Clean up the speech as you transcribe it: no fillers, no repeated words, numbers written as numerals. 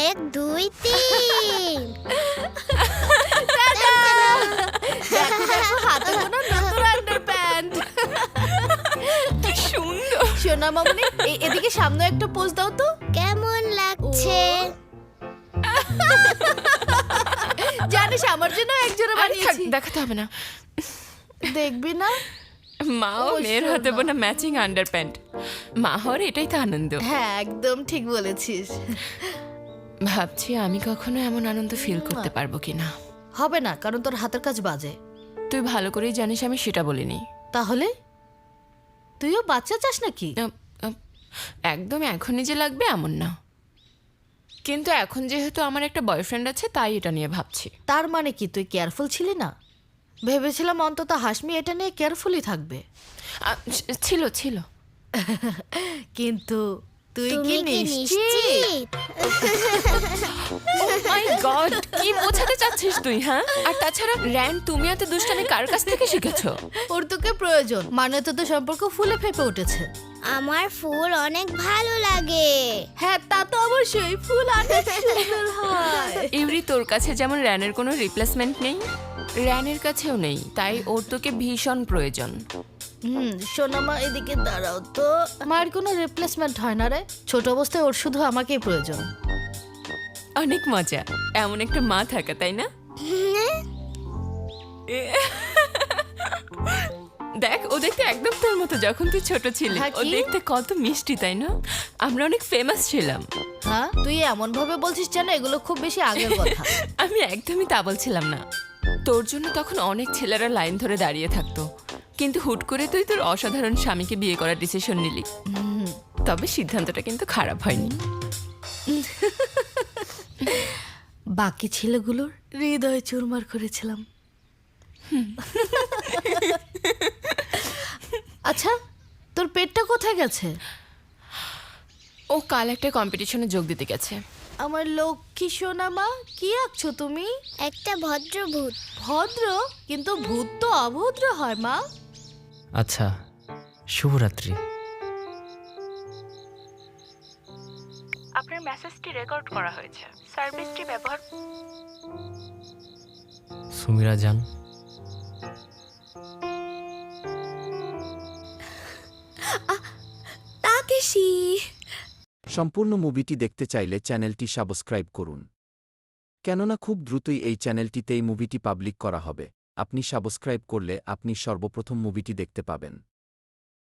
1 2 3 হাতে কোনো নতুন আন্ডারপ্যান্ট। কি সুন্দর। সোনা মামনি এদিকে সামনে একটা পোজ দাও তো। কেমন লাগছে? জানিস আমার জন্য একজোড়া আরে থাক, বানিয়েছি। দেখাতে হবে না। দেখবি না? মাও মেয়ের হাতে বোনা ম্যাচিং আন্ডারপ্যান্ট। মা হওয়ার এটাই তো আনন্দ। হ্যাঁ একদম ঠিক বলেছিস। ভাবছি আমি কখনো এমন আনন্দ ফিল করতে পারবো কিনা। হবে না, কারণ তোর হাতের কাজ বাজে। তুই ভালো করেই জানিস আমি সেটা বলিনি। তাহলে তুইও বাচ্চা চাস নাকি? আহ, একদম এখনই যে লাগবে এমন না, কিন্তু এখন যেহেতু আমার একটা বয়ফ্রেন্ড আছে তাই এটা নিয়ে ভাবছি। তার মানে কি তুই কেয়ারফুল ছিলি না? ভেবেছিলাম অন্তত হাসমি এটা নিয়ে কেয়ারফুলি থাকবে, ছিল ছিল কিন্তু তুই কি তুমি কি নিশ্চিত? নিশ্চিত? মাই গড, কি বোঝাতে চাচ্ছিস তুই? হ্যাঁ, আর তাছাড়া র্যান, তুমি এত দুষ্টামি কার কাছ থেকে শিখেছো? ওর তোকে প্রয়োজন, মানে তোদের সম্পর্ক ফুলে ফেপে উঠেছে। আমার ফুল অনেক ভালো লাগে। হ্যাঁ তা তো অবশ্যই, ফুল অনেক সুন্দর হয়। ইউরি, তোর কাছে যেমন র্যানের কোনো রিপ্লেসমেন্ট নেই, র্যানের কাছেও নেই, তাই ওর তোকে ভীষণ প্রয়োজন। সোনামা এদিকে দাঁড়াও তো। মায়ের কোনো রিপ্লেসমেন্ট হয় না রে, ছোট অবস্থায় ওর শুধু আমাকেই প্রয়োজন। অনেক মজা এমন একটা মা থাকা, তাই না? দেখ, ও দেখতে একদম তোর মতো যখন তুই ছোট ছিলি। হ্যাঁ, ও কি? দেখতে কত মিষ্টি, তাই না? আমরা অনেক ফেমাস ছিলাম। হ্যাঁ তুই এমন ভাবে বলছিস যেন এগুলো খুব বেশি আগের কথা। আমি একদমই তা বলছিলাম না। তোর জন্য তখন অনেক ছেলেরা লাইন ধরে দাঁড়িয়ে থাকতো, কিন্তু হুট করে তুই তোর অসাধারণ স্বামীকে বিয়ে করার ডিসিশন নিলি। তবে সিদ্ধান্তটা কিন্তু খারাপ হয়নি। বাকি ছেলেগুলোর হৃদয় চুরমার করেছিলাম। আচ্ছা, তোর পেটটা কোথায় গেছে? ও কাল একটা কম্পিটিশনে যোগ দিতে গেছে। আমার লক্ষ্মী সোনা মা, কি আঁকছো তুমি? একটা ভদ্র ভূত। ভদ্র, কিন্তু ভূত তো অভদ্র হয় মা। আচ্ছা, শুভরাত্রি। আপনার মেসেজটি রেকর্ড করা হয়েছে, সার্ভিসটি ব্যবহার। সুমিরা জান, তাকেশি। সম্পূর্ণ মুভিটি দেখতে চাইলে চ্যানেলটি সাবস্ক্রাইব করুন, কেননা খুব দ্রুতই এই চ্যানেলটিতেই মুভিটি পাবলিক করা হবে। আপনি সাবস্ক্রাইব করলে আপনি সর্বপ্রথম মুভিটি দেখতে পাবেন।